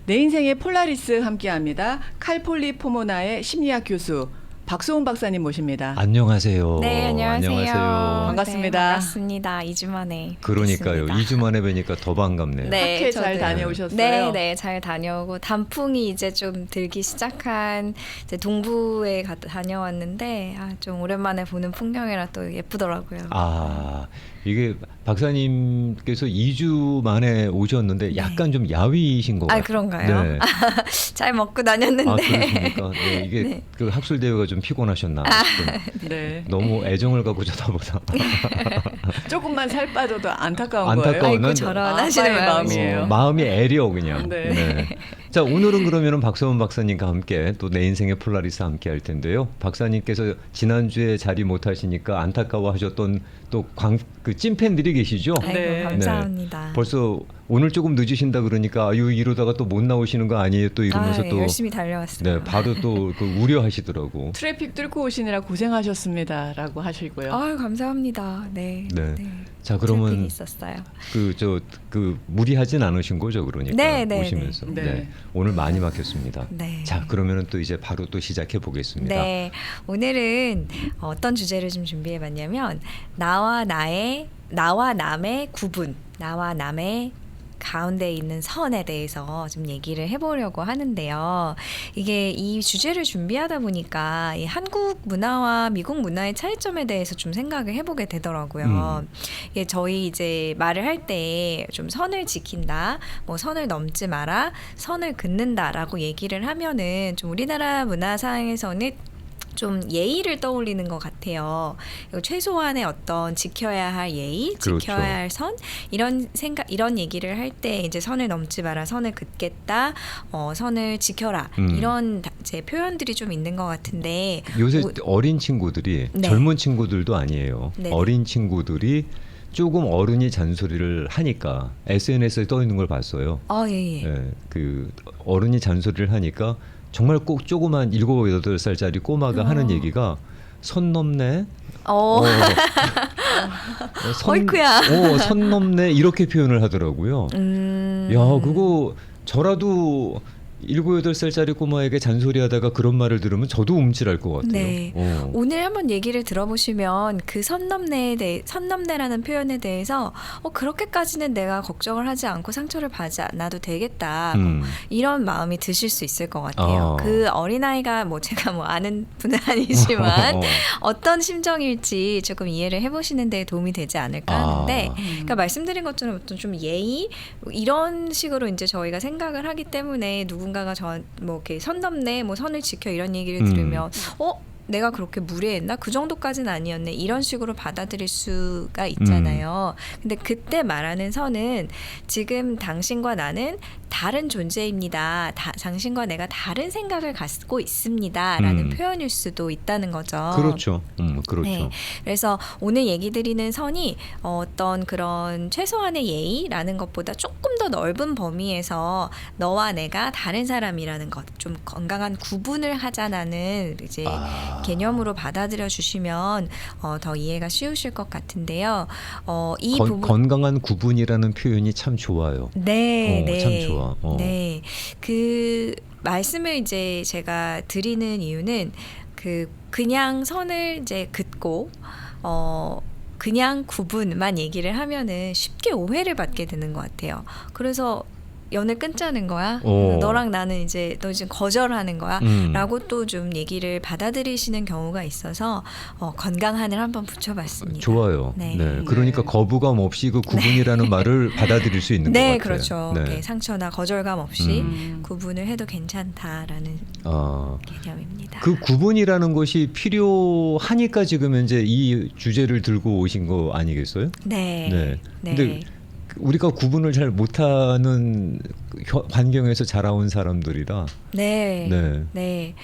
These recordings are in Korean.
내 인생의 폴라리스 함께합니다. 칼폴리포모나의 심리학 교수 박소은 박사님 모십니다. 안녕하세요. 네, 안녕하세요. 반갑습니다. 네, 반갑습니다. 2주 만에 그러니까요. 뵙습니다. 2주 만에 뵈니까 더 반갑네요. 네, 학회 잘 저도. 다녀오셨어요? 네, 네, 잘 다녀오고 단풍이 이제 좀 들기 시작한 이제 동부에 다녀왔는데 좀 오랜만에 보는 풍경이라 또 예쁘더라고요. 이게 박사님께서 2주 만에 오셨는데 약간 좀 야위이신 것 같아요. 그런가요? 네. 잘 먹고 다녔는데. 그렇습니까? 네, 이게 네. 그 학술 대회가 좀 피곤하셨나 싶은. 네. 너무 애정을 갖고 쳐다보다. 조금만 살 빠져도 안타까운 안타까운 거예요. 아이고 저런 하시는 아빠의 마음이에요. 마음이 애려 그냥. 네. 자, 오늘은 그러면은 박소은 박사님과 함께 또 내 인생의 폴라리스 함께 할 텐데요. 박사님께서 지난주에 자리 못 하시니까 안타까워하셨던 또 그 찐팬들이 계시죠? 아이고 네. 감사합니다. 벌써 오늘 조금 늦으신다 그러니까 이러다가 또 못 나오시는 거 아니에요? 또 이러면서 또 열심히 달려왔어요. 네, 바로 또 그 우려하시더라고. 트래픽 뚫고 오시느라 고생하셨습니다라고 하시고요. 감사합니다. 네. 네. 네. 자, 그러면 트래픽이 있었어요. 그 무리하진 않으신 거죠, 그러니까 네, 네, 오시면서. 네. 네. 오늘 많이 막혔습니다. 네. 자, 그러면은 또 이제 바로 또 시작해 보겠습니다. 네, 오늘은 어떤 주제를 좀 준비해봤냐면 나와 남의 구분, 나와 남의 가운데 있는 선에 대해서 좀 얘기를 해보려고 하는데요. 이게 이 주제를 준비하다 보니까 이 한국 문화와 미국 문화의 차이점에 대해서 좀 생각을 해보게 되더라고요. 이게 저희 이제 말을 할 때 좀 선을 지킨다, 뭐 선을 넘지 마라, 선을 긋는다라고 얘기를 하면은 좀 우리나라 문화상에서는 좀 예의를 떠올리는 것 같아요. 최소한의 어떤 지켜야 할 예의, 그렇죠. 지켜야 할 선, 이런 얘기를 할 때 이제 선을 넘지 마라, 선을 긋겠다, 선을 지켜라 이런 제 표현들이 좀 있는 것 같은데 요새 어린 친구들이 네. 젊은 친구들도 아니에요. 네네. 어린 친구들이 조금 어른이 잔소리를 하니까 SNS에 떠 있는 걸 봤어요. 예. 예, 그 어른이 잔소리를 하니까 정말 꼭 조그만 7, 8살짜리 꼬마가 하는 얘기가 선 넘네. 어이쿠야. 선 넘네 이렇게 표현을 하더라고요. 야, 그거 저라도 7, 8살짜리 꼬마에게 잔소리하다가 그런 말을 들으면 저도 움찔할 것 같아요. 네. 오늘 한번 얘기를 들어보시면 그 선넘네라는 표현에 대해서 그렇게까지는 내가 걱정을 하지 않고 상처를 받지 않아도 되겠다. 이런 마음이 드실 수 있을 것 같아요. 그 어린아이가 제가 아는 분은 아니지만 어떤 심정일지 조금 이해를 해보시는 데 도움이 되지 않을까 하는데 그러니까 말씀드린 것처럼 어떤 좀 예의 이런 식으로 이제 저희가 생각을 하기 때문에 누군가가 이렇게 선 넘네, 선을 지켜 이런 얘기를 들으면 내가 그렇게 무례했나? 그 정도까지는 아니었네. 이런 식으로 받아들일 수가 있잖아요. 근데 그때 말하는 선은 지금 당신과 나는 다른 존재입니다. 당신과 내가 다른 생각을 갖고 있습니다. 라는 표현일 수도 있다는 거죠. 그렇죠. 그렇죠. 네. 그래서 오늘 얘기 드리는 선이 어떤 그런 최소한의 예의라는 것보다 조금 더 넓은 범위에서 너와 내가 다른 사람이라는 것, 좀 건강한 구분을 하자라는 이제 개념으로 받아들여 주시면 더 이해가 쉬우실 것 같은데요. 이 부분 건강한 구분이라는 표현이 참 좋아요. 네, 네, 참 좋아. 네, 그 말씀을 이제 제가 드리는 이유는 그냥 선을 이제 긋고 그냥 구분만 얘기를 하면은 쉽게 오해를 받게 되는 것 같아요. 그래서 연애 끊자는 거야? 너랑 나는 이제 너 지금 거절하는 거야? 라고 또 좀 얘기를 받아들이시는 경우가 있어서 건강한을 한번 붙여봤습니다. 좋아요. 네. 네. 그러니까 거부감 없이 그 구분이라는 말을 받아들일 수 있는 것 같아요. 그렇죠. 네. 상처나 거절감 없이 구분을 해도 괜찮다라는 개념입니다. 그 구분이라는 것이 필요하니까 지금 현재 이 주제를 들고 오신 거 아니겠어요? 네. 근데 우리가 구분을 잘 못하는 환경에서 자라온 사람들이라. 네.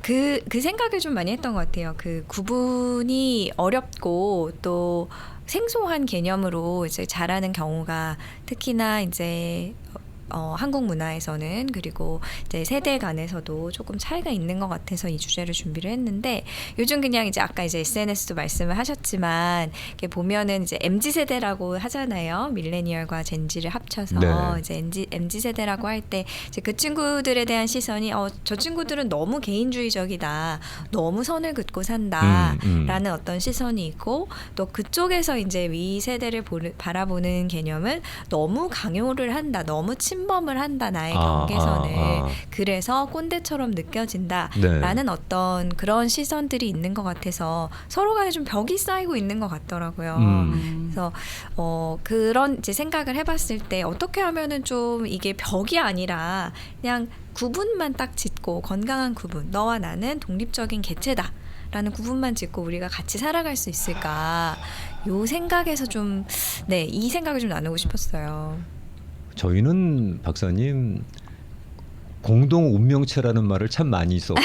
그 생각을 좀 많이 했던 것 같아요. 그 구분이 어렵고 또 생소한 개념으로 이제 자라는 경우가 특히나 이제 한국 문화에서는 그리고 이제 세대 간에서도 조금 차이가 있는 것 같아서 이 주제를 준비를 했는데 요즘 그냥 이제 아까 이제 SNS도 말씀을 하셨지만 이렇게 보면은 이제 MZ 세대라고 하잖아요. 밀레니얼과 젠지를 합쳐서 네. 이제 MZ 세대라고 할 때 이제 그 친구들에 대한 시선이 저 친구들은 너무 개인주의적이다, 너무 선을 긋고 산다라는 어떤 시선이 있고 또 그쪽에서 이제 위 세대를 바라보는 개념은 너무 강요를 한다, 너무 침범을 한다 나의 경계선을 그래서 꼰대처럼 느껴진다라는 네. 어떤 그런 시선들이 있는 것 같아서 서로 간에 좀 벽이 쌓이고 있는 것 같더라고요. 그래서 그런 이제 생각을 해봤을 때 어떻게 하면은 좀 이게 벽이 아니라 그냥 구분만 딱 짓고 건강한 구분, 너와 나는 독립적인 개체다 라는 구분만 짓고 우리가 같이 살아갈 수 있을까, 요 생각에서 좀 이 생각을 좀 나누고 싶었어요. 저희는 박사님 공동 운명체라는 말을 참 많이 썼고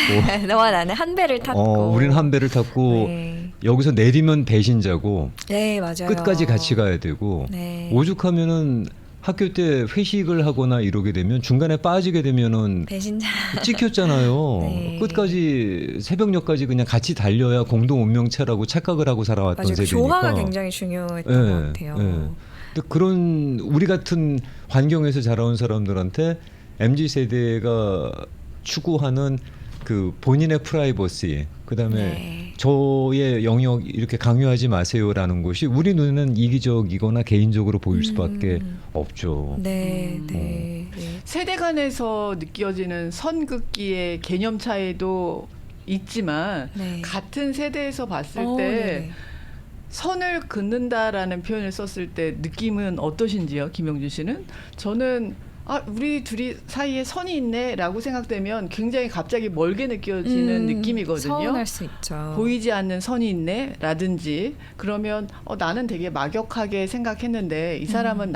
너와 나는 한 배를 탔고 우리는 한 배를 탔고 네. 여기서 내리면 배신자고 네, 맞아요. 끝까지 같이 가야 되고 네. 오죽하면은 학교 때 회식을 하거나 이러게 되면 중간에 빠지게 되면은 배신자. 찍혔잖아요. 네. 끝까지 새벽녘까지 그냥 같이 달려야 공동 운명체라고 착각을 하고 살아왔던 맞아요. 그 세대니까. 조화가 굉장히 중요했던 것 같아요. 근데 그런 우리 같은 환경에서 자라온 사람들한테 MZ 세대가 추구하는 그 본인의 프라이버시, 그다음에 네. 저의 영역 이렇게 강요하지 마세요라는 것이 우리 눈에는 이기적이거나 개인적으로 보일 수밖에 없죠. 네, 네. 세대 간에서 느껴지는 선긋기의 개념 차이도 있지만 네. 같은 세대에서 봤을 때 네. 선을 긋는다라는 표현을 썼을 때 느낌은 어떠신지요, 김영준 씨는? 저는 우리 둘이 사이에 선이 있네라고 생각되면 굉장히 갑자기 멀게 느껴지는 느낌이거든요. 서운할 수 있죠. 보이지 않는 선이 있네라든지 그러면 나는 되게 막역하게 생각했는데 이 사람은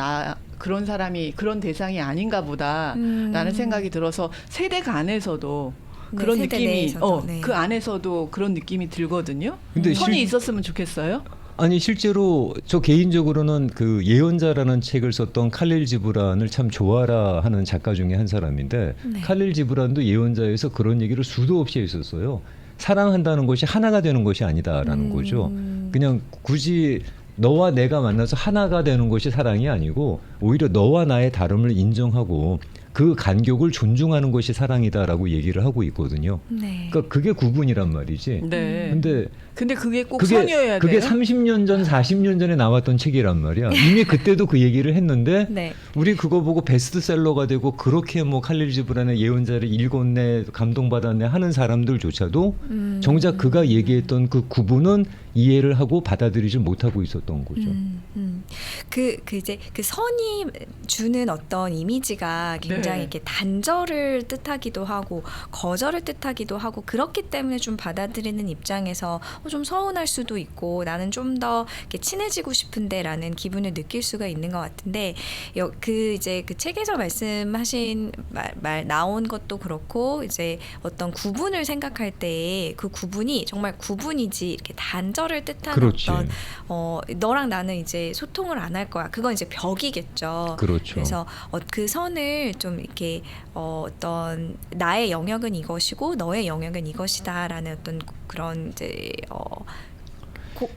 그런 사람이 그런 대상이 아닌가 보다라는 생각이 들어서 세대 간에서도 그런 세대 느낌이 내에서도, 네. 그 안에서도 그런 느낌이 들거든요. 근데 선이 있었으면 좋겠어요. 아니 실제로 저 개인적으로는 그 예언자라는 책을 썼던 칼릴 지브란을 참 좋아라 하는 작가 중에 한 사람인데 네. 칼릴 지브란도 예언자에서 그런 얘기를 수도 없이 했었어요. 사랑한다는 것이 하나가 되는 것이 아니다라는 거죠. 그냥 굳이 너와 내가 만나서 하나가 되는 것이 사랑이 아니고 오히려 너와 나의 다름을 인정하고 그 간격을 존중하는 것이 사랑이다라고 얘기를 하고 있거든요. 네. 그러니까 그게 구분이란 말이지. 네. 근데 그게 꼭 그게 선이어야 돼요. 그게 30년 전, 40년 전에 나왔던 책이란 말이야. 이미 그때도 그 얘기를 했는데 네. 우리 그거 보고 베스트셀러가 되고 그렇게 뭐 칼릴 지브란의 예언자를 읽었네, 감동받았네 하는 사람들조차도 정작 그가 얘기했던 그 구분은 이해를 하고 받아들이지 못하고 있었던 거죠. 이제 그 선이 주는 어떤 이미지가 굉장히 네. 이렇게 단절을 뜻하기도 하고 거절을 뜻하기도 하고 그렇기 때문에 좀 받아들이는 입장에서 좀 서운할 수도 있고 나는 좀 더 친해지고 싶은데라는 기분을 느낄 수가 있는 것 같은데 이제 그 책에서 말씀하신 말 나온 것도 그렇고 이제 어떤 구분을 생각할 때에 그 구분이 정말 구분이지 이렇게 단절을 뜻하는 그렇지. 어떤 너랑 나는 이제 소통을 안 할 거야. 그건 이제 벽이겠죠. 그렇죠. 그래서 그 선을 좀 이렇게 어떤 나의 영역은 이것이고 너의 영역은 이것이다라는 어떤 그런 이제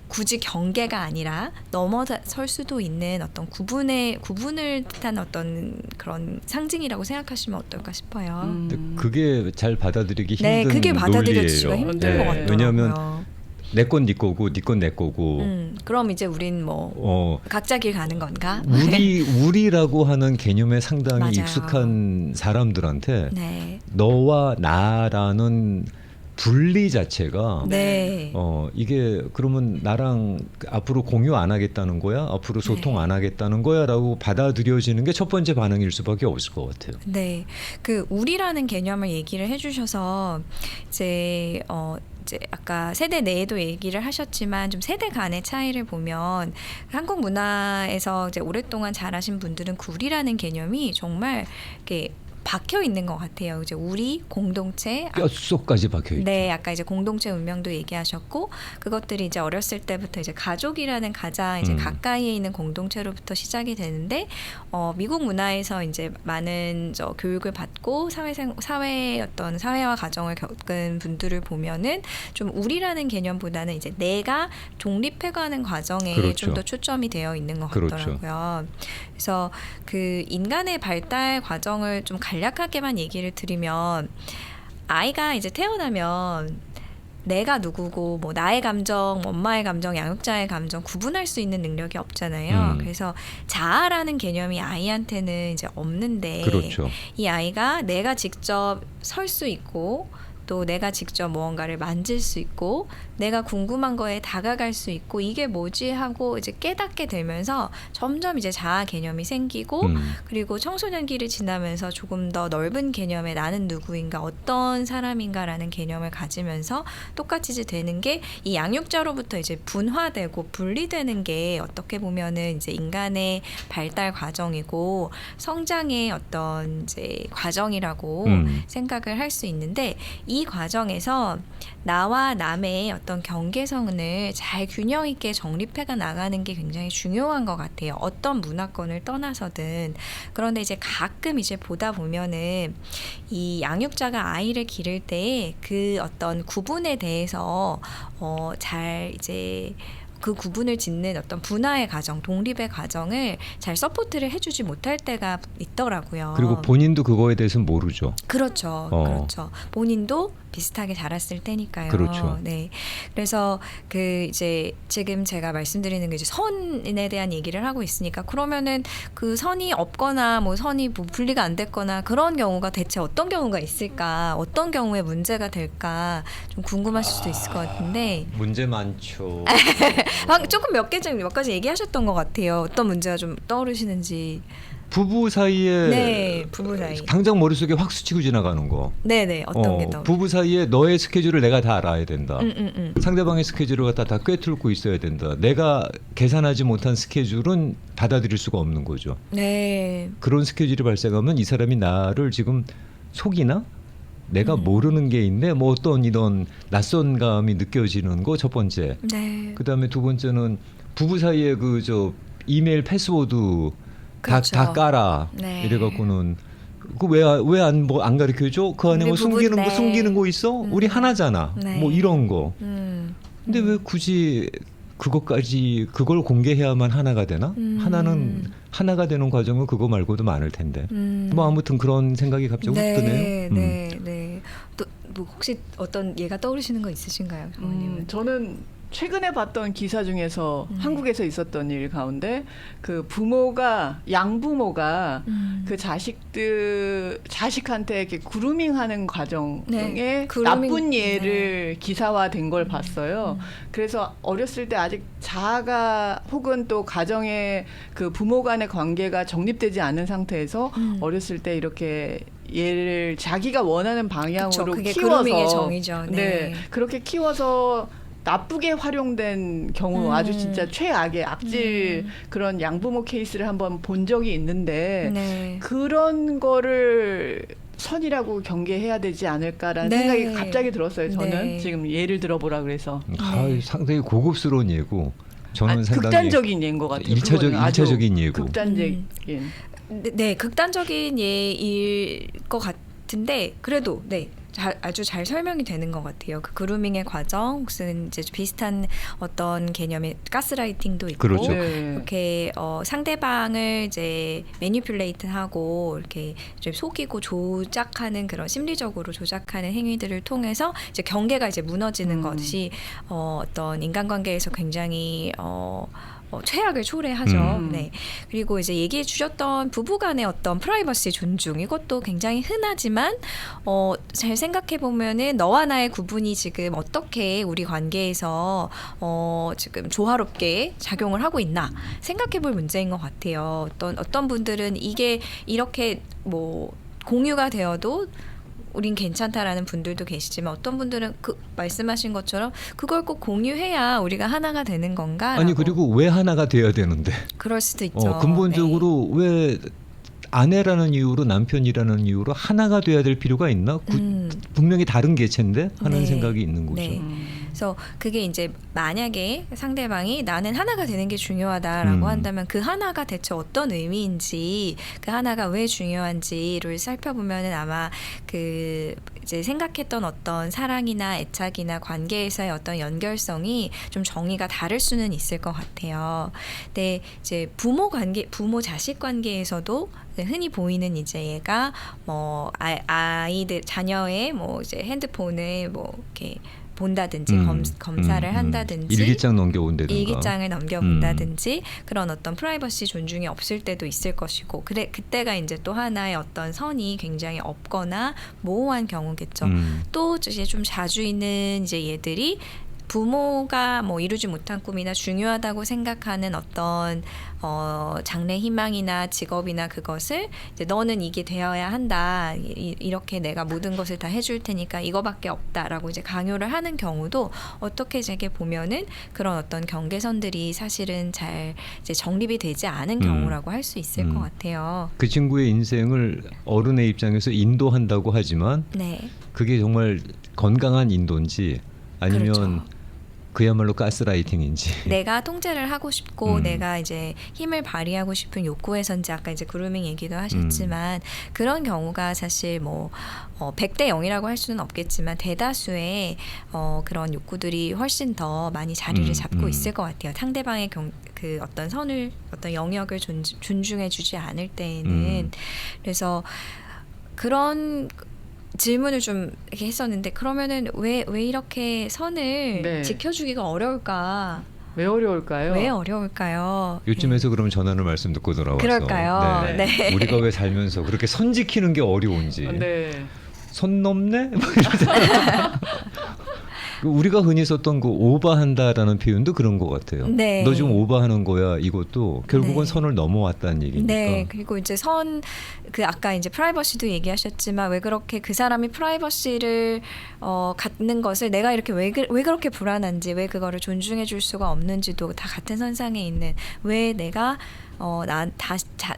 굳이 경계가 아니라 넘어설 수도 있는 어떤 구분을 뜻하는 어떤 그런 상징이라고 생각하시면 어떨까 싶어요. 근데 그게 잘 받아들이기 힘든 네, 그게 받아들여지기가 논리예요. 힘든 것 같더라고요. 왜냐하면 내 건 네 거고 네 건 내 거고. 그럼 이제 우린 뭐 각자 길 가는 건가? 우리라고 하는 개념에 상당히 맞아요. 익숙한 사람들한테 네. 너와 나라는 분리 자체가 네. 이게 그러면 나랑 앞으로 공유 안 하겠다는 거야? 앞으로 소통 안 하겠다는 거야? 라고 받아들여지는 게 첫 번째 반응일 수밖에 없을 것 같아요. 네. 그 우리라는 개념을 얘기를 해주셔서 이제 아까 세대 내에도 얘기를 하셨지만 좀 세대 간의 차이를 보면 한국 문화에서 이제 오랫동안 자라신 분들은 그 우리라는 개념이 정말 이렇게 박혀 있는 것 같아요. 이제 우리 공동체 뼛속까지 박혀 있죠. 네, 아까 이제 공동체 운명도 얘기하셨고 그것들이 이제 어렸을 때부터 이제 가족이라는 가장 이제 가까이에 있는 공동체로부터 시작이 되는데 미국 문화에서 이제 많은 교육을 받고 사회 어떤 사회와 가정을 겪은 분들을 보면은 좀 우리라는 개념보다는 이제 내가 독립해가는 과정에 그렇죠. 좀 더 초점이 되어 있는 것 그렇죠. 같더라고요. 그래서 그 인간의 발달 과정을 좀 간략하게만 얘기를 드리면 아이가 이제 태어나면 내가 누구고 뭐 나의 감정, 엄마의 감정, 양육자의 감정 구분할 수 있는 능력이 없잖아요. 그래서 자아라는 개념이 아이한테는 이제 없는데 그렇죠. 이 아이가 내가 직접 설 수 있고 또 내가 직접 무언가를 만질 수 있고 내가 궁금한 거에 다가갈 수 있고 이게 뭐지 하고 이제 깨닫게 되면서 점점 이제 자아 개념이 생기고 그리고 청소년기를 지나면서 조금 더 넓은 개념의 나는 누구인가 어떤 사람인가라는 개념을 가지면서 똑같이 이제 되는 게 이 양육자로부터 이제 분화되고 분리되는 게 어떻게 보면은 이제 인간의 발달 과정이고 성장의 어떤 이제 과정이라고 생각을 할 수 있는데 이 과정에서 나와 남의 어떤 경계선을 잘 균형 있게 정립해가 나가는 게 굉장히 중요한 것 같아요. 어떤 문화권을 떠나서든. 그런데 이제 가끔 이제 보다 보면은 이 양육자가 아이를 기를 때 그 어떤 구분에 대해서 잘 이제 그 구분을 짓는 어떤 분화의 과정, 독립의 과정을 잘 서포트를 해주지 못할 때가 있더라고요. 그리고 본인도 그거에 대해서는 모르죠. 그렇죠. 그렇죠. 본인도 비슷하게 자랐을 때니까요. 그렇죠. 네. 그래서 그 이제 지금 제가 말씀드리는 게 이제 선에 대한 얘기를 하고 있으니까 그러면은 그 선이 없거나 뭐 선이 뭐 분리가 안 됐거나 그런 경우가 대체 어떤 경우가 있을까? 어떤 경우에 문제가 될까? 좀 궁금하실 수도 있을 것 같은데 문제 많죠. 조금 몇 가지 얘기하셨던 것 같아요. 어떤 문제가 좀 떠오르시는지. 부부 사이에 네, 부부 사이. 당장 머릿속에 확 스치고 지나가는 거. 네네, 어떤 게 떠오르? 부부 사이에 너의 스케줄을 내가 다 알아야 된다. 상대방의 스케줄을 갖다 다 꿰뚫고 있어야 된다. 내가 계산하지 못한 스케줄은 받아들일 수가 없는 거죠. 네. 그런 스케줄이 발생하면 이 사람이 나를 지금 속이나? 내가 모르는 게 있네. 뭐 어떤 이런 낯선 감이 느껴지는 거 첫 번째. 네. 그다음에 두 번째는 부부 사이에 그 이메일 패스워드 그렇죠. 다 깔아. 네. 이래갖고는 그 왜 안 가르쳐줘? 그 안에 우리 뭐 부부인데. 숨기는 거 있어? 우리 하나잖아. 네. 뭐 이런 거. 근데 왜 굳이 그걸 공개해야만 하나가 되나? 하나는 하나가 되는 과정은 그거 말고도 많을 텐데. 뭐 아무튼 그런 생각이 갑자기 훅 드네요. 네. 또 뭐 혹시 어떤 예가 떠오르시는 거 있으신가요, 부모님은? 저는 최근에 봤던 기사 중에서 한국에서 있었던 일 가운데 그 양부모가 그 자식한테 이렇게 그루밍하는 과정에 네, 나쁜 예를 기사화된 걸 봤어요. 그래서 어렸을 때 아직 자아가 혹은 또 가정의 그 부모 간의 관계가 정립되지 않은 상태에서 어렸을 때 이렇게 얘를 자기가 원하는 방향으로 그게 키워서 그루밍의 정의죠. 네, 그렇게 키워서 나쁘게 활용된 경우 아주 진짜 최악의 악질 그런 양부모 케이스를 한번 본 적이 있는데 네. 그런 거를 선이라고 경계해야 되지 않을까라는 네. 생각이 갑자기 들었어요. 저는 네. 지금 예를 들어보라 그래서 상당히 고급스러운 예고. 저는 상당히 극단적인 예인 것 같아요. 일차적인 예고. 극단적인. 네, 극단적인 예일 것 같은데 그래도 네. 아주 잘 설명이 되는 것 같아요. 그 그루밍의 과정, 혹은 이제 비슷한 어떤 개념의 가스라이팅도 있고, 그렇죠. 이렇게 상대방을 이제 매니퓰레이트하고 이렇게 좀 속이고 조작하는 그런 심리적으로 조작하는 행위들을 통해서 이제 경계가 이제 무너지는 것이 어떤 인간관계에서 굉장히 최악을 초래하죠. 네. 그리고 이제 얘기해 주셨던 부부간의 어떤 프라이버시 존중 이것도 굉장히 흔하지만 잘 생각해 보면은 너와 나의 구분이 지금 어떻게 우리 관계에서 지금 조화롭게 작용을 하고 있나 생각해 볼 문제인 것 같아요. 어떤 분들은 이게 이렇게 뭐 공유가 되어도 우린 괜찮다라는 분들도 계시지만 어떤 분들은 그 말씀하신 것처럼 그걸 꼭 공유해야 우리가 하나가 되는 건가? 아니 그리고 왜 하나가 돼야 되는데? 그럴 수도 있죠. 근본적으로 왜 아내라는 이유로 남편이라는 이유로 하나가 돼야 될 필요가 있나? 분명히 다른 개체인데 하는 네. 생각이 있는 거죠. 네. 그래서 그게 이제 만약에 상대방이 나는 하나가 되는 게 중요하다라고 한다면 그 하나가 대체 어떤 의미인지 그 하나가 왜 중요한지를 살펴보면은 아마 그 이제 생각했던 어떤 사랑이나 애착이나 관계에서의 어떤 연결성이 좀 정의가 다를 수는 있을 것 같아요. 근데 이제 부모 관계, 부모 자식 관계에서도 흔히 보이는 이제 얘가 뭐 아이들 자녀의 뭐 이제 핸드폰을 뭐 이렇게 본다든지 검사를 한다든지 일기장 넘겨본다든가 일기장을 넘겨본다든지 그런 어떤 프라이버시 존중이 없을 때도 있을 것이고 그때가 이제 또 하나의 어떤 선이 굉장히 없거나 모호한 경우겠죠. 또 이제 좀 자주 있는 이제 얘들이 부모가 뭐 이루지 못한 꿈이나 중요하다고 생각하는 어떤 장래 희망이나 직업이나 그것을 이제 너는 이게 되어야 한다. 이렇게 내가 모든 것을 다 해줄 테니까 이거밖에 없다라고 이제 강요를 하는 경우도 어떻게 제게 보면은 그런 어떤 경계선들이 사실은 잘 이제 정립이 되지 않은 경우라고 할 수 있을 것 같아요. 그 친구의 인생을 어른의 입장에서 인도한다고 하지만 네. 그게 정말 건강한 인도인지 아니면 그렇죠. 그야말로 가스라이팅인지. 내가 통제를 하고 싶고 내가 이제 힘을 발휘하고 싶은 욕구에선지 아까 이제 그루밍 얘기도 하셨지만 그런 경우가 사실 뭐 100대 0이라고 할 수는 없겠지만 대다수의 그런 욕구들이 훨씬 더 많이 자리를 잡고 있을 것 같아요. 상대방의 그 어떤 선을 어떤 영역을 존중해 주지 않을 때에는 그래서 그런 질문을 좀 이렇게 했었는데 그러면은 왜 이렇게 선을 네. 지켜주기가 어려울까? 왜 어려울까요? 왜 어려울까요? 요즘에서 그럼 전하는 말씀 듣고 돌아와서 그럴까요? 네. 네. 우리가 왜 살면서 그렇게 선 지키는 게 어려운지 네. 선 넘네? 뭐 이러잖아. 우리가 흔히 썼던 그 오버한다라는 표현도 그런 것 같아요. 네. 너 지금 오버하는 거야. 이것도 결국은 네. 선을 넘어왔다는 얘기니까. 네, 그리고 이제 그 아까 이제 프라이버시도 얘기하셨지만 왜 그렇게 그 사람이 프라이버시를 갖는 것을 내가 이렇게 왜 그렇게 불안한지 왜 그거를 존중해 줄 수가 없는지도 다 같은 선상에 있는 왜 내가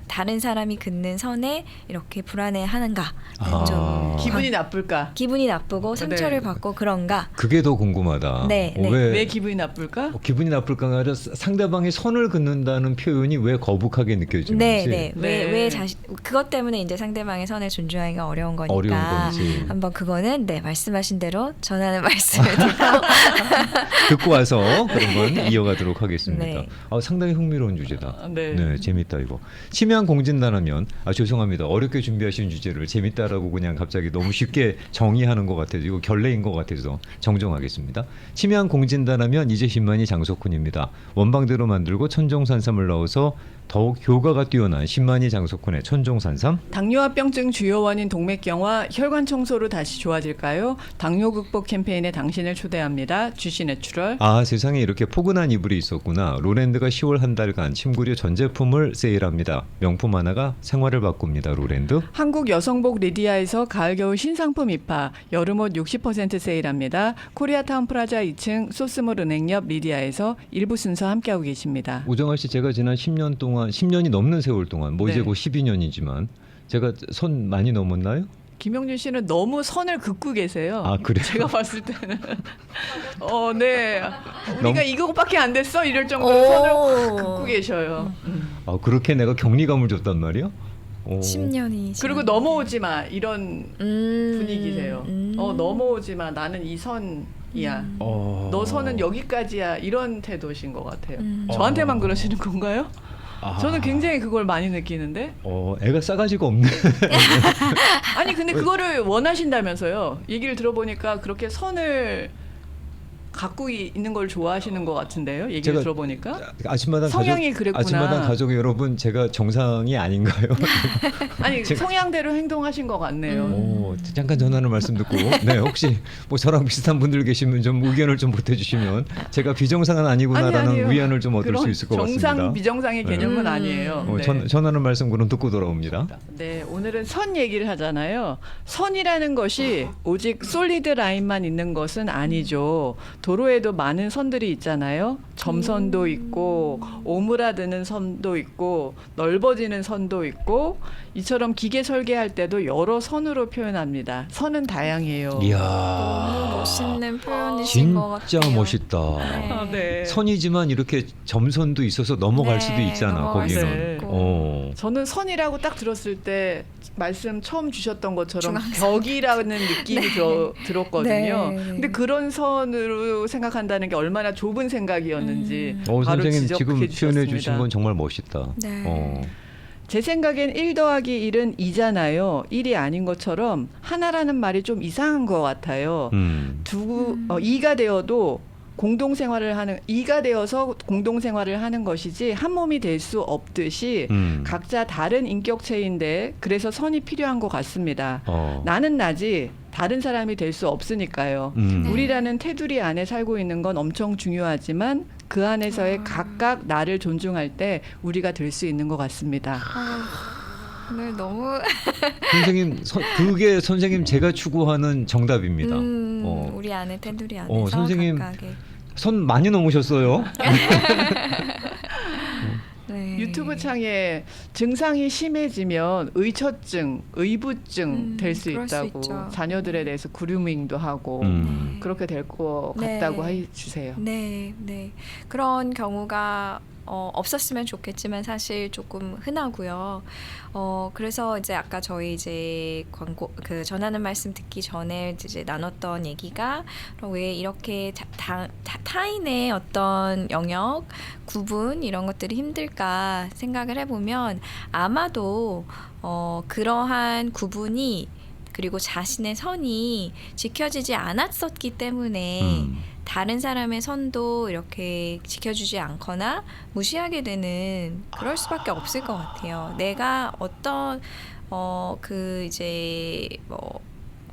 다른 사람이 긋는 선에 이렇게 불안해하는가? 좀 기분이 나쁠까? 기분이 나쁘고 상처를 네. 받고 그런가? 그게 더 궁금하다. 네, 네. 왜 기분이 나쁠까? 기분이 나쁠까가 아니라 상대방이 선을 긋는다는 표현이 왜 거북하게 느껴지는지. 네. 네. 왜 그것 때문에 이제 상대방의 선을 존중하기가 어려운 거니까. 어려운 건지. 한번 그거는 네, 말씀하신 대로 전하는 말씀을 듣고 듣고 와서 그런 건 이어가도록 하겠습니다. 네. 상당히 흥미로운 주제다. 네. 재밌다 이거. 치매한 공진단하면 죄송합니다. 어렵게 준비하신 주제를 재밌다라고 그냥 갑자기 너무 쉽게 정의하는 것 같아서 이거 결례인 것 같아서 정정하겠습니다. 치매한 공진단하면 이제 신만이 장석훈입니다. 원방대로 만들고 천종산삼을 넣어서 더욱 효과가 뛰어난 신만이 장석훈의 천종산삼. 당뇨합병증 주요 원인 동맥경화, 혈관 청소로 다시 좋아질까요? 당뇨 극복 캠페인에 당신을 초대합니다. GC 내추럴. 세상에 이렇게 포근한 이불이 있었구나. 로랜드가 10월 한 달간 침구류 전 제품을 세일합니다. 명품 하나가 생활을 바꿉니다. 로랜드. 한국 여성복 리디아에서 가을 겨울 신상품 입하, 여름옷 60% 세일합니다. 코리아타운 프라자 2층 소스몰 은행 옆 리디아에서 일부 순서 함께하고 계십니다. 오정아 씨, 제가 지난 10년 동안 10년이 넘는 세월 동안 이제 네. 곧 12년이지만 제가 선 많이 넘었나요? 김영준 씨는 너무 선을 긋고 계세요. 그래요? 제가 봤을 때는 네. 우리가 너무- 이거밖에 안 됐어 이럴 정도로 선을 긋고 계셔요. 그렇게 내가 격리감을 줬단 말이야? 10년이 그리고 넘어오지 마 이런 분위기세요. 넘어오지 마. 나는 이 선이야. 너 선은 여기까지야. 이런 태도신 것 같아요. 저한테만 그러시는 건가요? 저는 굉장히 그걸 많이 느끼는데. 애가 싸가지가 없네. 아니 근데 그거를 원하신다면서요. 얘기를 들어보니까 그렇게 선을 갖고 있는 걸 좋아하시는 것 같은데요. 얘기를 제가 들어보니까. 아침마당 성향이 그랬구나. 아침마당 가족 여러분, 제가 정상이 아닌가요? 아니 성향대로 행동하신 것 같네요. 잠깐 전하는 말씀 듣고 혹시 저랑 비슷한 분들 계시면 좀 의견을 좀 보태주시면 제가 비정상은 아니구나라는 아니에요. 위안을 좀 얻을 수 그런 있을 것 정상 같습니다. 비정상의 개념은 아니에요. 네. 전하는 말씀 그럼 듣고 돌아옵니다. 네, 오늘은 선 얘기를 하잖아요. 선이라는 것이 오직 솔리드 라인만 있는 것은 아니죠. 도로에도 많은 선들이 있잖아요. 점선도 있고 오므라드는 선도 있고 넓어지는 선도 있고 이처럼 기계 설계할 때도 여러 선으로 표현합니다. 선은 다양해요. 이야. 너무 멋있는 표현이신 것 같아요. 진짜 멋있다. 네. 아, 네. 선이지만 이렇게 점선도 있어서 넘어갈 네, 수도 있잖아. 넘어갈 거기는. 수도 있고. 어. 저는 선이라고 딱 들었을 때 말씀 처음 주셨던 것처럼 중앙선. 벽이라는 느낌이 들었거든요. 네. 근데 그런 선으로 생각한다는 게 얼마나 좁은 생각이었는지 바로 선생님 지금 지적해 표현해 주셨습니다. 주신 건 정말 멋있다. 네. 어. 제 생각엔 1 더하기 1은 2잖아요. 1이 아닌 것처럼 하나라는 말이 좀 이상한 것 같아요. 2가 되어도 공동생활을 하는 2가 되어서 공동생활을 하는 것이지 한 몸이 될 수 없듯이 각자 다른 인격체인데 그래서 선이 필요한 것 같습니다. 나는 나지 다른 사람이 될 수 없으니까요. 우리라는 테두리 안에 살고 있는 건 엄청 중요하지만 그 안에서의 각각 나를 존중할 때 우리가 될 수 있는 것 같습니다. 오늘 너무 선생님, 그게 선생님 제가 추구하는 정답입니다. 우리 안에 테두리 안에서 선생님 각각의 선 많이 넘으셨어요. 네. 유튜브 창에 증상이 심해지면 의처증, 의부증 될 수 그럴 수 있다고 있죠. 자녀들에 대해서 그루밍도 하고 네. 그렇게 될 것 네. 같다고 해주세요. 네, 네. 그런 경우가 없었으면 좋겠지만 사실 조금 흔하고요. 그래서 이제 아까 저희 이제 광고 그 전하는 말씀 듣기 전에 이제 나눴던 얘기가 왜 이렇게 타인의 어떤 영역, 구분 이런 것들이 힘들까 생각을 해보면 아마도 그러한 구분이 그리고 자신의 선이 지켜지지 않았었기 때문에 다른 사람의 선도 이렇게 지켜주지 않거나 무시하게 되는 그럴 수밖에 없을 것 같아요. 내가 어떤 그 이제 뭐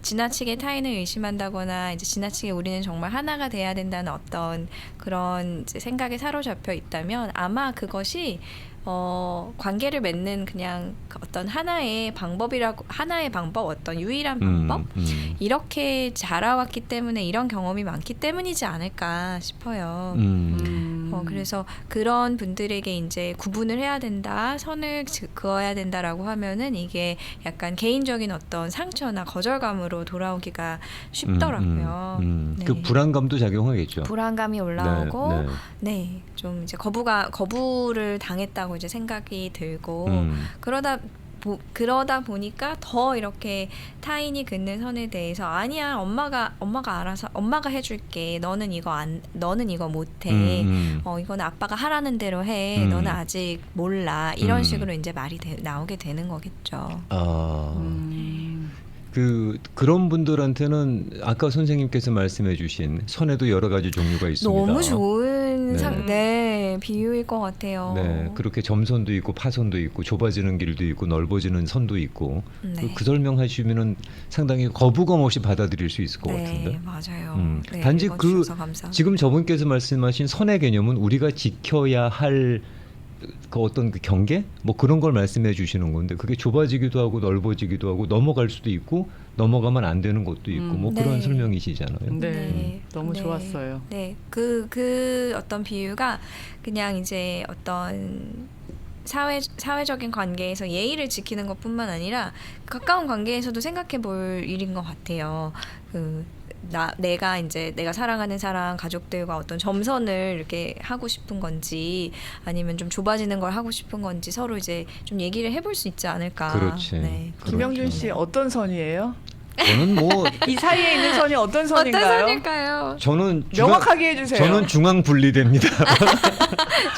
지나치게 타인을 의심한다거나 이제 지나치게 우리는 정말 하나가 돼야 된다는 어떤 그런 이제 생각에 사로잡혀 있다면 아마 그것이 관계를 맺는 그냥 어떤 하나의 방법, 어떤 유일한 방법 이렇게 자라왔기 때문에 이런 경험이 많기 때문이지 않을까 싶어요. 그래서 그런 분들에게 이제 구분을 해야 된다, 선을 그어야 된다라고 하면은 이게 약간 개인적인 어떤 상처나 거절감으로 돌아오기가 쉽더라고요. 네. 그 불안감도 작용하겠죠. 불안감이 올라오고, 네. 네, 좀 이제 거부를 당했다고 이제 생각이 들고 그러다 보니까 더 이렇게 타인이 긋는 선에 대해서 아니야 엄마가 알아서 엄마가 해줄게 너는 이거 못해 이거는 아빠가 하라는 대로 해 너는 아직 몰라 이런 식으로 이제 말이 나오게 되는 거겠죠. 그런 분들한테는 아까 선생님께서 말씀해주신 선에도 여러 가지 종류가 있습니다. 너무 좋은 비유일 것 같아요. 네, 그렇게 점선도 있고 파선도 있고 좁아지는 길도 있고 넓어지는 선도 있고 그 설명하시면은 상당히 거부감 없이 받아들일 수 있을 것 같은데. 맞아요. 네, 단지 지금 저분께서 말씀하신 선의 개념은 우리가 지켜야 할 그 어떤 그 경계 뭐 그런 걸 말씀해 주시는 건데 그게 좁아지기도 하고 넓어지기도 하고 넘어갈 수도 있고 넘어가면 안 되는 것도 있고 뭐 그런 설명이시잖아요. 네, 너무 좋았어요. 네, 그 어떤 비유가 그냥 이제 어떤 사회적인 관계에서 예의를 지키는 것뿐만 아니라 가까운 관계에서도 생각해 볼 일인 것 같아요. 내가 사랑하는 사람, 가족들과 어떤 점선을 이렇게 하고 싶은 건지 아니면 좀 좁아지는 걸 하고 싶은 건지 서로 이제 좀 얘기를 해볼 수 있지 않을까. 그렇지. 네, 김영준 씨 어떤 선이에요? 저는 뭐 이 사이에 있는 선이 어떤 선인가요? 어떤 선일까요? 저는 명확하게 해주세요. 저는 중앙 분리됩니다.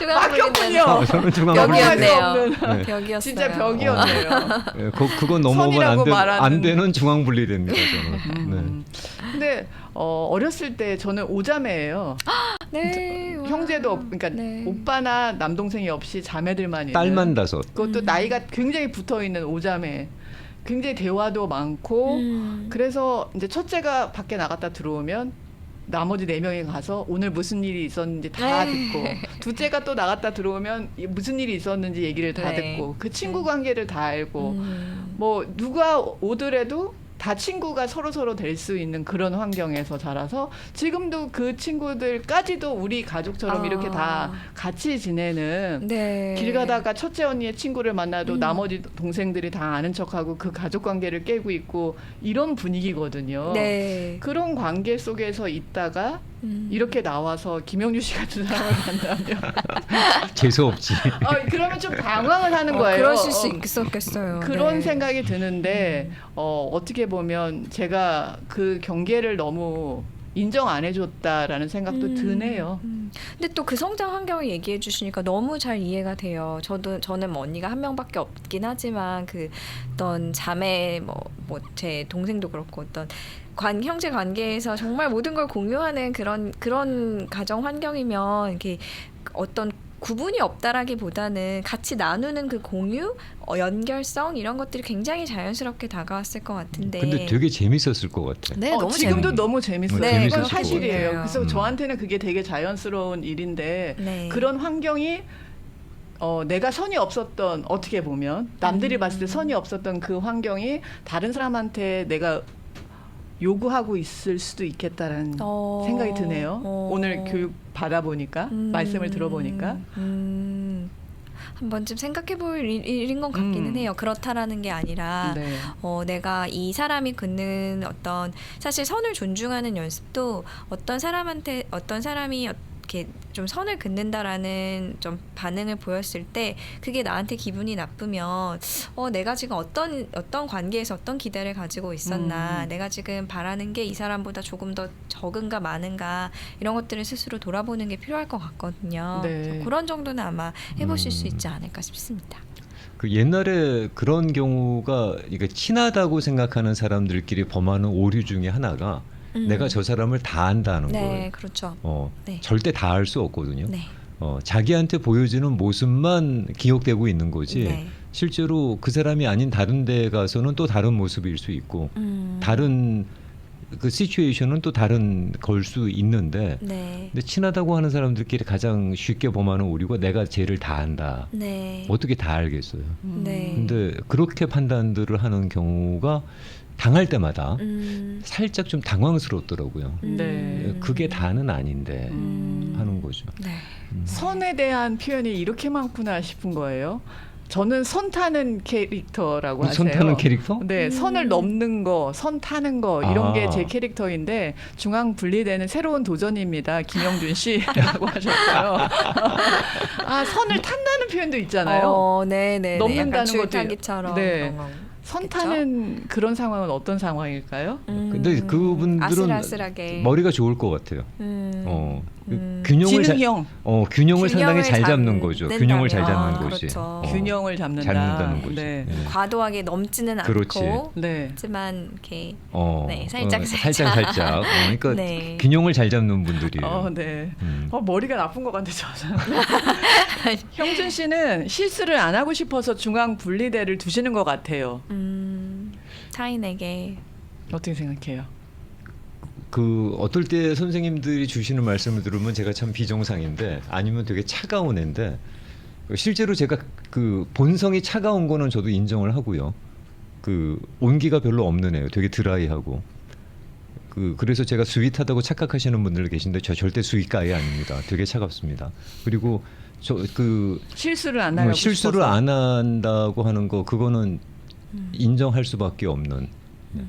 막혔군요. 저는 중앙 벽이었네요. 벽이었어요. 진짜 벽이었네요. 네, 그건 넘어오면 안 되는 중앙 분리됩니다. 저는. 근데 어렸을 때 저는 5자매예요. 네. 형제도 그러니까 오빠나 남동생이 없이 자매들만 있는. 딸만 5. 그것도 나이가 굉장히 붙어 있는 5자매. 굉장히 대화도 많고 그래서 이제 첫째가 밖에 나갔다 들어오면 나머지 4명이 가서 오늘 무슨 일이 있었는지 다 듣고 둘째가 또 나갔다 들어오면 무슨 일이 있었는지 얘기를 다 듣고 그 친구 관계를 다 알고 뭐 누가 오더라도 다 친구가 서로 될 수 있는 그런 환경에서 자라서 지금도 그 친구들까지도 우리 가족처럼 이렇게 다 같이 지내는 네. 길 가다가 첫째 언니의 친구를 만나도 나머지 동생들이 다 아는 척하고 그 가족 관계를 깨고 있고 이런 분위기거든요. 네. 그런 관계 속에서 있다가 이렇게 나와서 김영주 씨 같은 사람을 만나면 재수 없지. 그러면 좀 방황을 하는 거예요. 그러실 수 있었겠어요. 그런 네. 생각이 드는데 어떻게 보면 제가 그 경계를 너무 인정 안 해줬다라는 생각도 드네요. 근데 또 그 성장 환경을 얘기해 주시니까 너무 잘 이해가 돼요. 저는 뭐 언니가 한 명밖에 없긴 하지만 그 어떤 자매 뭐 제 동생도 그렇고 어떤 형제 관계에서 정말 모든 걸 공유하는 그런 가정 환경이면 이게 어떤 구분이 없다라기보다는 같이 나누는 그 공유, 연결성 이런 것들이 굉장히 자연스럽게 다가왔을 것 같은데. 근데 되게 재밌었을 것 같아. 네, 너무 지금도 너무 재밌어요. 네, 그건 재밌었을 사실이에요. 거예요. 그래서 저한테는 그게 되게 자연스러운 일인데 네. 그런 환경이 내가 선이 없었던 어떻게 보면 남들이 봤을 때 선이 없었던 그 환경이 다른 사람한테 내가 요구하고 있을 수도 있겠다라는 생각이 드네요. 오늘 교육 받아보니까 말씀을 들어보니까 한 번쯤 생각해볼 일인 것 같기는 해요. 그렇다라는 게 아니라 네. 내가 이 사람이 갖는 어떤 사실 선을 존중하는 연습도 어떤 사람이 이렇게 좀 선을 긋는다라는 좀 반응을 보였을 때 그게 나한테 기분이 나쁘면 내가 지금 어떤 관계에서 어떤 기대를 가지고 있었나 내가 지금 바라는 게 이 사람보다 조금 더 적은가 많은가 이런 것들을 스스로 돌아보는 게 필요할 것 같거든요. 네. 그래서 그런 정도는 아마 해보실 수 있지 않을까 싶습니다. 그 옛날에 그런 경우가 이게 친하다고 생각하는 사람들끼리 범하는 오류 중에 하나가 내가 저 사람을 다 안다는 네, 거예요. 그렇죠. 네. 절대 다 알 수 없거든요. 네. 자기한테 보여주는 모습만 기억되고 있는 거지. 네. 실제로 그 사람이 아닌 다른 데 가서는 또 다른 모습일 수 있고 다른 그 시츄에이션은 또 다른 걸 수 있는데 네. 근데 친하다고 하는 사람들끼리 가장 쉽게 범하는 오류가 내가 쟤를 다 안다. 네. 어떻게 다 알겠어요. 네. 근데 그렇게 판단들을 하는 경우가 당할 때마다 살짝 좀 당황스럽더라고요. 네. 그게 다는 아닌데 하는 거죠. 네. 선에 대한 표현이 이렇게 많구나 싶은 거예요. 저는 선 타는 캐릭터라고 하세요. 선 타는 캐릭터? 네, 선을 넘는 거, 선 타는 거 이런 게 제 아. 캐릭터인데 중앙 분리되는 새로운 도전입니다. 김영준 씨라고 하셨어요. 선을 탄다는 표현도 있잖아요. 네. 넘는다는 것도 줄타기처럼. 네. 그런 거. 선 그쵸? 타는 그런 상황은 어떤 상황일까요? 근데 그분들은 아슬아슬하게. 머리가 좋을 것 같아요. 균형을 지능형. 균형을 상당히 잘 잡는 잡는다면. 거죠. 균형을 잘 잡는 거지. 그렇죠. 균형을 잡는다. 잡는다는 거지. 네. 네. 과도하게 넘지는 그렇지. 않고 네. 하지만 이렇게 네, 살짝. 살짝. 그러니까 네. 균형을 잘 잡는 분들이에요. 네. 음. 머리가 나쁜 것 같아, 저는. 형준 씨는 실수를 안 하고 싶어서 중앙 분리대를 두시는 것 같아요. 타인에게 어떻게 생각해요? 그 어떨 때 선생님들이 주시는 말씀을 들으면 제가 참 비정상인데 아니면 되게 차가운 애인데 실제로 제가 그 본성이 차가운 거는 저도 인정을 하고요. 그 온기가 별로 없는 애예요. 되게 드라이하고. 그래서 제가 스윗하다고 착각하시는 분들 계신데 저 절대 스윗가이 아닙니다. 되게 차갑습니다. 그리고 실수를 안 하고 실수를 싶어서. 안 한다고 하는 거 그거는 인정할 수밖에 없는. 네.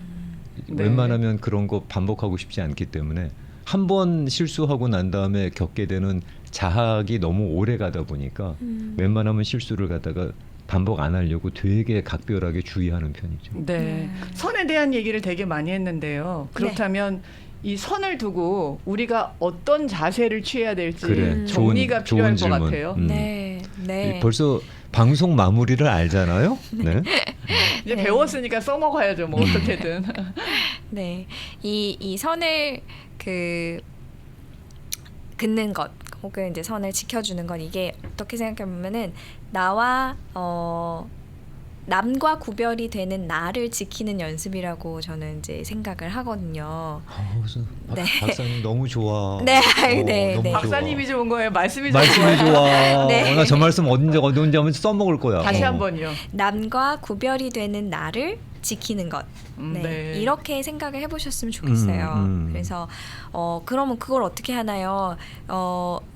웬만하면 그런 거 반복하고 싶지 않기 때문에 한 번 실수하고 난 다음에 겪게 되는 자학이 너무 오래 가다 보니까 웬만하면 실수를 갖다가 반복 안 하려고 되게 각별하게 주의하는 편이죠. 네. 선에 대한 얘기를 되게 많이 했는데요. 그렇다면 이 선을 두고 우리가 어떤 자세를 취해야 될지 그래, 정리가 필요할 것 질문. 같아요. 네. 벌써 방송 마무리를 알잖아요. 네. 이제 네. 배웠으니까 써먹어야죠. 뭐 어떻게든. 네. 이 선을 긋는 것 혹은 이제 선을 지켜주는 건 이게 어떻게 생각해 보면은 나와 남과 구별이 되는 나를 지키는 연습이라고 저는 이제 생각을 하거든요. 네. 박사님 너무 좋아. 네, 너무 네, 네. 좋아. 박사님이 좋은 거예요? 말씀이 좋은 말씀이 거예요? 좋아. 네. 나 저 말씀 어딘지 한번 써먹을 거야. 다시 한번요. 남과 구별이 되는 나를 지키는 것. 네. 네. 이렇게 생각을 해보셨으면 좋겠어요. 그래서 그러면 그걸 어떻게 하나요?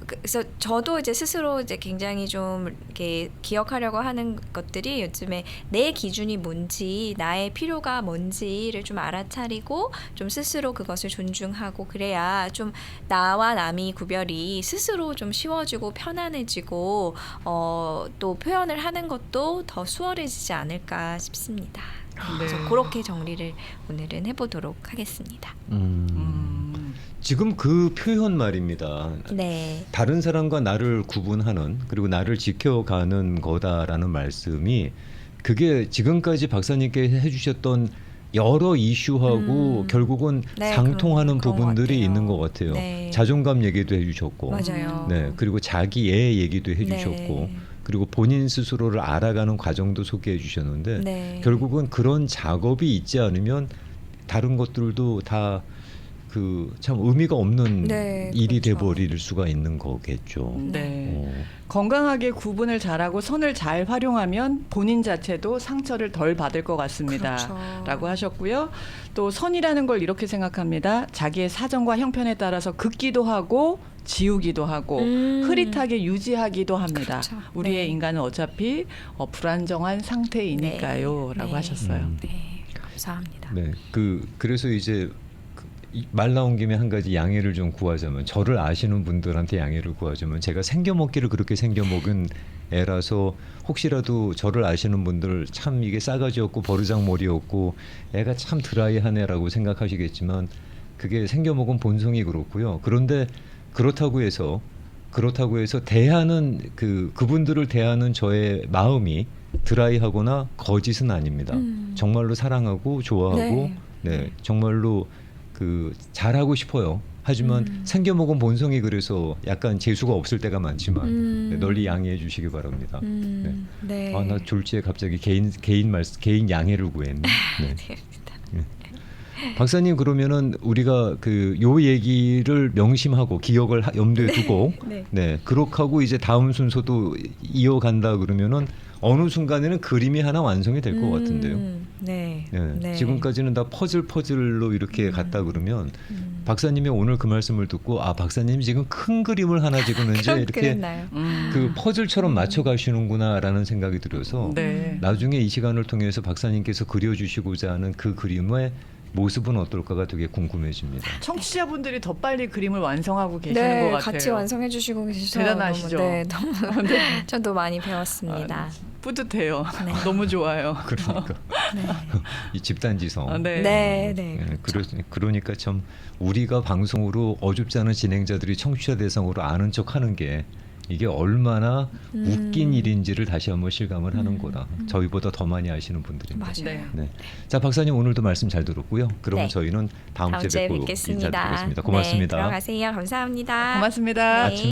그래서 저도 이제 스스로 이제 굉장히 좀 이렇게 기억하려고 하는 것들이 요즘에 내 기준이 뭔지, 나의 필요가 뭔지를 좀 알아차리고 좀 스스로 그것을 존중하고 그래야 좀 나와 남이 구별이 스스로 좀 쉬워지고 편안해지고 또 표현을 하는 것도 더 수월해지지 않을까 싶습니다. 그래서 네. 그렇게 정리를 오늘은 해보도록 하겠습니다. 지금 그 표현 말입니다. 네. 다른 사람과 나를 구분하는 그리고 나를 지켜가는 거다라는 말씀이 그게 지금까지 박사님께 해주셨던 여러 이슈하고 결국은 네, 상통하는 그런 것 부분들이 같아요. 있는 것 같아요. 네. 자존감 얘기도 해주셨고, 맞아요. 네, 그리고 자기애 얘기도 해주셨고, 네. 그리고 본인 스스로를 알아가는 과정도 소개해 주셨는데 네. 결국은 그런 작업이 있지 않으면 다른 것들도 다 그 참 의미가 없는 네, 일이 그렇죠. 돼버릴 수가 있는 거겠죠. 네. 건강하게 구분을 잘하고 선을 잘 활용하면 본인 자체도 상처를 덜 받을 것 같습니다. 그렇죠. 라고 하셨고요. 또 선이라는 걸 이렇게 생각합니다. 자기의 사정과 형편에 따라서 긋기도 하고 지우기도 하고 흐릿하게 유지하기도 합니다. 그렇죠. 우리의 네. 인간은 어차피 불안정한 상태이니까요. 네. 라고 네. 하셨어요. 네. 감사합니다. 네, 그래서 이제 말 나온 김에 한 가지 양해를 좀 구하자면 저를 아시는 분들한테 양해를 구하자면 제가 생겨먹기를 그렇게 생겨먹은 애라서 혹시라도 저를 아시는 분들 참 이게 싸가지 없고 버르장머리였고 애가 참 드라이한 애라고 생각하시겠지만 그게 생겨먹은 본성이 그렇고요. 그런데 그렇다고 해서 대하는 그분들을 대하는 저의 마음이 드라이하거나 거짓은 아닙니다. 정말로 사랑하고 좋아하고 네, 정말로 잘하고 싶어요. 하지만 생겨먹은 본성이 그래서 약간 재수가 없을 때가 많지만 네, 널리 양해해 주시기 바랍니다. 네. 네. 아, 나 졸지에 갑자기 개인 양해를 구했네. 네. 박사님 그러면은 우리가 요 얘기를 명심하고 기억을 염두에 두고 네. 네 그렇게 하고 이제 다음 순서도 이어간다 그러면은 어느 순간에는 그림이 하나 완성이 될 것 같은데요. 네. 네. 네. 지금까지는 다 퍼즐로 이렇게 갔다 그러면 박사님의 오늘 그 말씀을 듣고 아 박사님 지금 큰 그림을 하나 지금 이제 이렇게 그랬나요? 그 퍼즐처럼 맞춰 가시는구나라는 생각이 들어서 네. 나중에 이 시간을 통해서 박사님께서 그려주시고자 하는 그 그림의 모습은 어떨까가 되게 궁금해집니다. 청취자분들이 더 빨리 그림을 완성하고 계시는 네, 것 같아요. 같이 완성해 주시고 계셔서 대단하시죠? 너무 저도 많이 배웠습니다. 뿌듯해요. 네. 너무 좋아요. 그러니까 네. 이 집단지성. 네. 네, 네. 그러니까 참 우리가 방송으로 어줍지 않은 진행자들이 청취자 대상으로 아는 척하는 게 이게 얼마나 웃긴 일인지를 다시 한번 실감을 하는 거라. 저희보다 더 많이 아시는 분들입니다. 맞아요. 네. 네. 자 박사님 오늘도 말씀 잘 들었고요. 그러면 네. 저희는 다음 주에 뵙고 뵙겠습니다. 인사드리겠습니다. 고맙습니다. 네, 들어가세요. 감사합니다. 고맙습니다. 네.